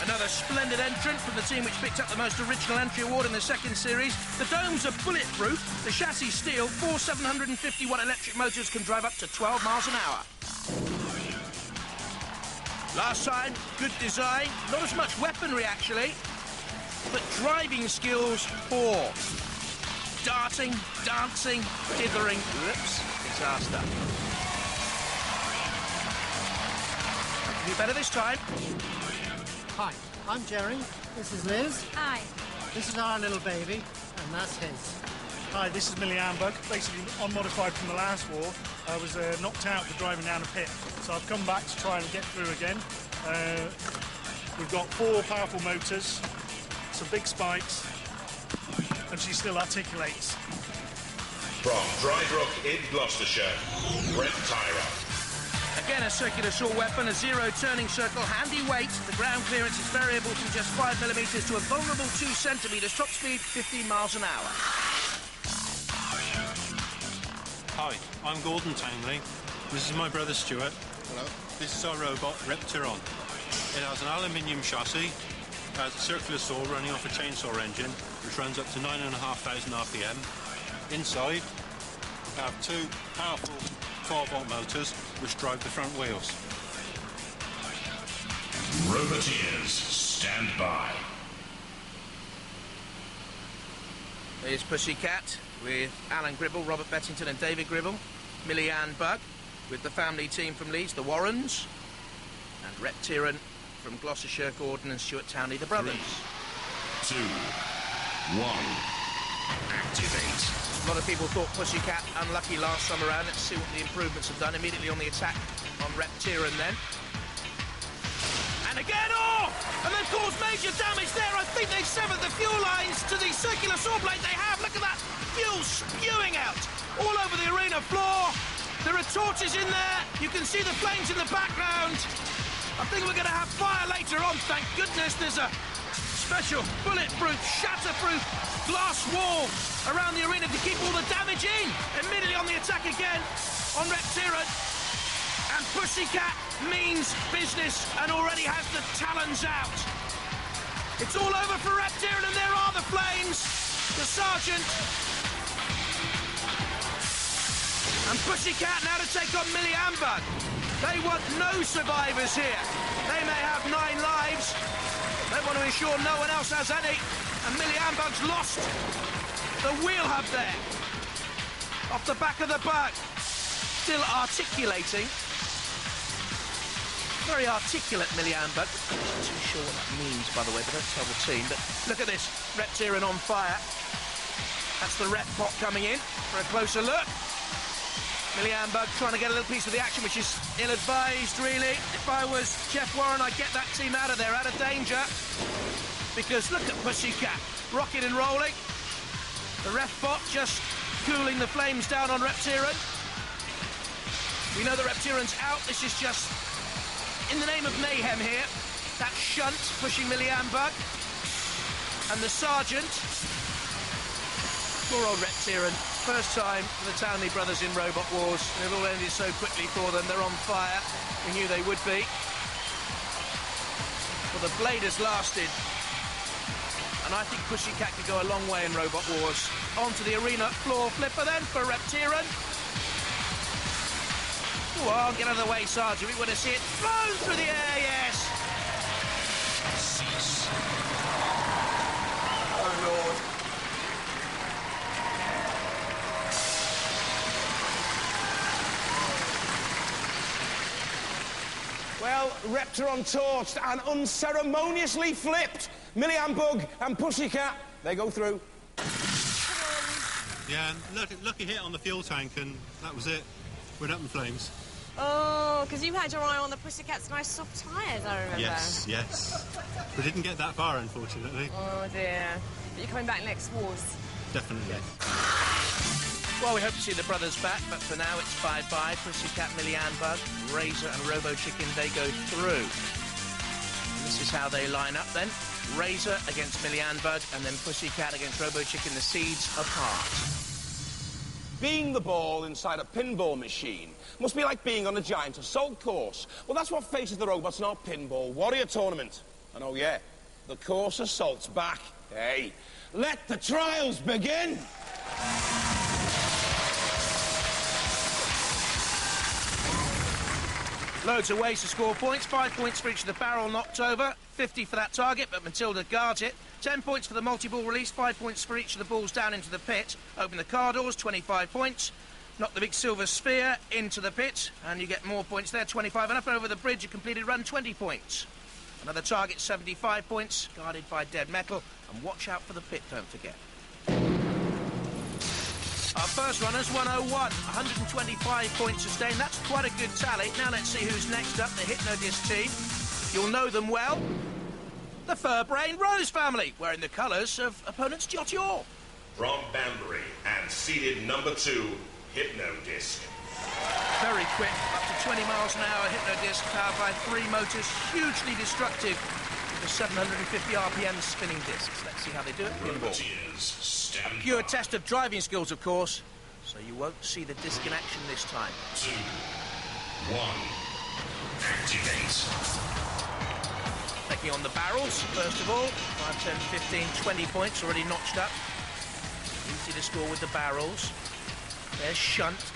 Another splendid entrant from the team which picked up the most original entry award in the second series. The domes are bulletproof, the chassis steel, 4 750-watt electric motors can drive up to 12 miles an hour. Last time, good design, not as much weaponry actually, but driving skills poor. Darting, dancing, dithering, whoops, disaster. Do better this time. Hi, I'm Jerry. This is Liz. Hi. This is our little baby, and that's his. Hi, this is Millie Ambug. Basically, unmodified from the last war. I was knocked out for driving down a pit, so I've come back to try and get through again. We've got 4 powerful motors, some big spikes, and she still articulates. From Drybrook in Gloucestershire, Reptirron. Again, a circular saw weapon, a zero turning circle, handy weight. The ground clearance is variable from just 5mm to a vulnerable 2 centimetres. Top speed, 15 miles an hour. Hi, I'm Gordon Townley. This is my brother Stuart. Hello. This is our robot, Reptirron. It has an aluminium chassis, has a circular saw running off a chainsaw engine, which runs up to 9,500 RPM. Inside, we have 2 powerful 12-volt motors, which drive the front wheels. Roboteers, stand by. Here's Pussycat with Alan Gribble, Robert Bettington and David Gribble. Millie Ann Bugg with the family team from Leeds, the Warrens. And Reptirron from Gloucestershire, Gordon and Stuart Townley, the brothers. 3, 2, 1, activate. A lot of people thought Pussycat unlucky last time around. Let's see what the improvements have done. Immediately on the attack on Reptirron then. And again, oh! And they've caused major damage there. I think they've severed the fuel lines to the circular saw blade they have. Look at that fuel spewing out all over the arena floor. There are torches in there. You can see the flames in the background. I think we're going to have fire later on. Thank goodness there's a special bulletproof, shatterproof glass wall around the arena to keep all the damage in. Immediately on the attack again on Reptirron. And Pussycat means business and already has the talons out. It's all over for Reptirron and there are the flames. The sergeant. And Pussycat now to take on Millie Ann Bugg. They want no survivors here. They may have 9 lives. They want to ensure no one else has any. And Millie Ann Bugg's lost the wheel hub there. Off the back of the bug. Still articulating. Very articulate, Millie Ann Bugg. I'm not too sure what that means, by the way, but don't tell the team. But look at this. Reptirron on fire. That's the Refbot coming in for a closer look. Millie Ann Bugg trying to get a little piece of the action, which is ill-advised, really. If I was Jeff Warren, I'd get that team out of there, out of danger. Because look at Pussycat, rocking and rolling. The Refbot just cooling the flames down on Reptirron. We know that Reptirron's out. This is just in the name of mayhem here. That shunt pushing Millie Ann Bugg. And the sergeant. Poor old Reptirron. First time for the Townley brothers in Robot Wars. They've all ended so quickly for them. They're on fire. We knew they would be. Well, the blade has lasted. And I think Pussycat could go a long way in Robot Wars. Onto the arena floor flipper then for Reptirron. Go on, get out of the way, Sergeant. We want to see it flown through the air, yes. Cease. Oh, Lord. Well, Reptirron torched and unceremoniously flipped. Millie Ann Bugg and Pussycat, they go through. Yeah, lucky hit on the fuel tank, and that was it. Went up in flames. Oh, because you had your eye on the Pussycat's nice soft tyres, I remember. Yes, yes. We didn't get that far, unfortunately. Oh, dear. But you're coming back next wars. Definitely. Well, we hope to see the brothers back, but for now it's 5-5. Pussycat, Millie Ann Bugg, Razer and Robochicken, they go through. And this is how they line up then. Razer against Millie Ann Bugg, and then Pussycat against Robochicken, the seeds apart. Being the ball inside a pinball machine must be like being on a giant assault course. Well, that's what faces the robots in our Pinball Warrior tournament. And oh yeah, the course assault's back. Hey, let the trials begin! Loads of ways to score points. 5 points for each of the barrel knocked over. 50 for that target, but Matilda guards it. 10 points for the multi-ball release. 5 points for each of the balls down into the pit. Open the car doors, 25 points. Knock the big silver sphere into the pit, and you get more points there, 25. And up and over the bridge, a completed run, 20 points. Another target, 75 points, guarded by dead metal. And watch out for the pit, don't forget. Our first runner's 101, 125 points sustained. That's quite a good tally. Now let's see who's next up, the Hypnodisc team. You'll know them well. The Furbrain Rose family, wearing the colours of opponents Jotior. From Banbury and seeded number 2, Hypnodisc. Very quick, up to 20 miles an hour Hypnodisc, powered by 3 motors, hugely destructive with 750 RPM spinning discs. Let's see how they do it. A pure test of driving skills, of course, so you won't see the disc in action this time. 2, 1, activate. Taking on the barrels, first of all. 5, 10, 15, 20 points already notched up. Easy to score with the barrels. There's Shunt.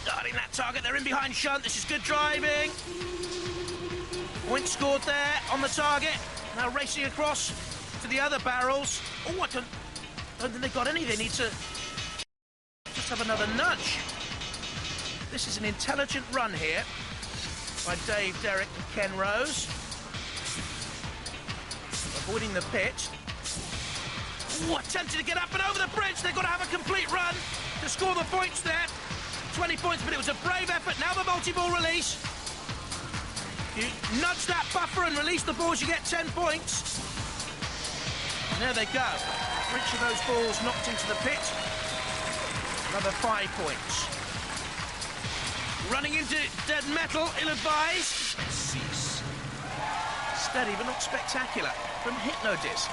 Guarding that target, they're in behind Shunt. This is good driving. Point scored there on the target. Now racing across to the other barrels. Oh, I don't think they got any. They need to just have another nudge. This is an intelligent run here by Dave, Derek and Ken Rose. Avoiding the pit. Oh, attempting to get up and over the bridge. They've got to have a complete run to score the points there. 20 points, but it was a brave effort. Now the multi-ball release. You nudge that buffer and release the balls, you get 10 points. And there they go. For each of those balls knocked into the pit. Another 5 points. Running into dead metal, ill-advised. Cease. Steady, but not spectacular. From Hypnodisc.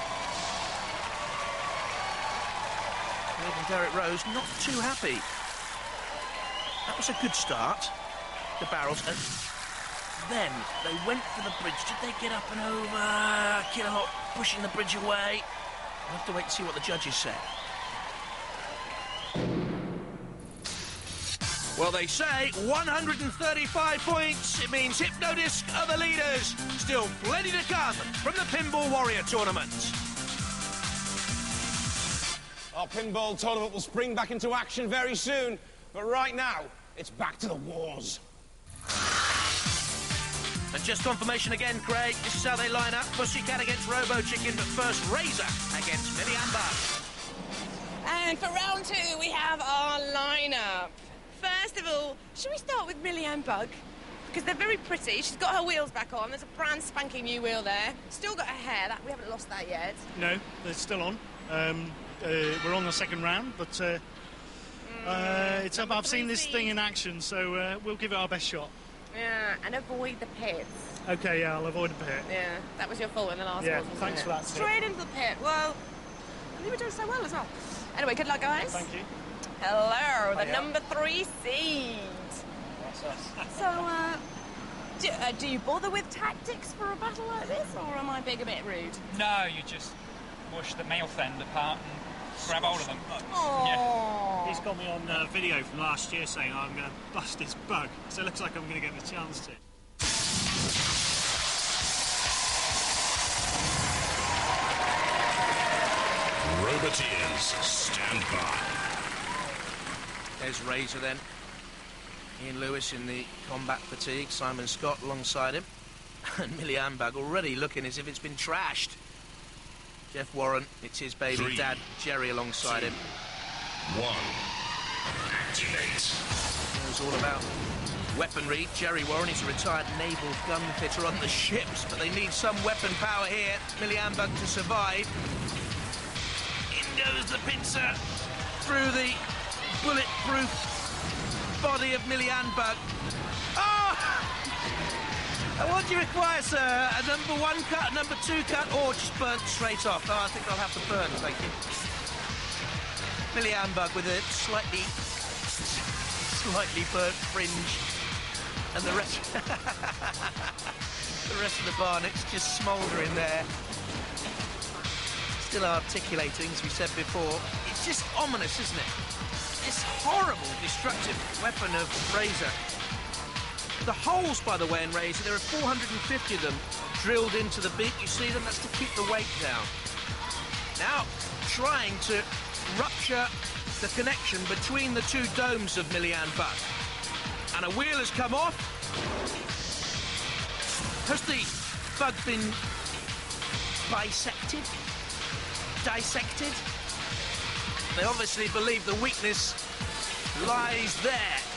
Even Derek Rose not too happy. That was a good start. The barrels, and then they went for the bridge. Did they get up and over? Kilowog pushing the bridge away. We'll have to wait and see what the judges say. Well, they say 135 points. It means Hypnodisc are the leaders. Still plenty to come from the Pinball Warrior tournament. Our pinball tournament will spring back into action very soon, but right now, it's back to the wars. And just confirmation again, Craig, this is how they line up. Pussycat against Robochicken, but first Razer against Millie Amber. And for round 2, we have our lineup. First of all, should we start with Millie Bug? Because they're very pretty. She's got her wheels back on. There's a brand spanking new wheel there. Still got her hair. We haven't lost that yet. No, they're still on. We're on the second round, but I've seen this thing in action, so we'll give it our best shot. Yeah, and avoid the pits. Okay, yeah, I'll avoid the pit. Yeah, that was your fault in the last one, wasn't thanks it? for that. Straight into the pit. Well, you were doing so well as well. Anyway, good luck, guys. Thank you. Hello, the number 3 seed. That's us. So, do you bother with tactics for a battle like this, or am I being a bit rude? No, you just push the male fend apart and grab hold of them. Aww. Yeah. He's got me on video from last year saying I'm going to bust his bug, so it looks like I'm going to get the chance to. Roboteers, stand by. There's Razer then. Ian Lewis in the combat fatigue. Simon Scott alongside him. And Millie Ambag already looking as if it's been trashed. Jeff Warren, it's his baby 3, dad, Jerry, alongside 2, him. 1, activate. It was all about weaponry. Jerry Warren is a retired naval gun fitter on the ships, but they need some weapon power here. Millie Ambag to survive. In goes the pincer through the bulletproof body of Millie Ambag. Oh! And what do you require, sir? A number 1 cut, a number 2 cut, or just burnt straight off? Oh, I think I'll have to burn, thank you. Millie Ambag with a slightly burnt fringe. And the rest rest of the Barnets just smouldering there. Still articulating, as we said before. It's just ominous, isn't it? This horrible, destructive weapon of Razer. The holes, by the way, in Razer, there are 450 of them drilled into the beak. You see them? That's to keep the weight down. Now, trying to rupture the connection between the two domes of Millian Bug. And a wheel has come off. Has the bug been bisected? Dissected? They obviously believe the weakness lies there.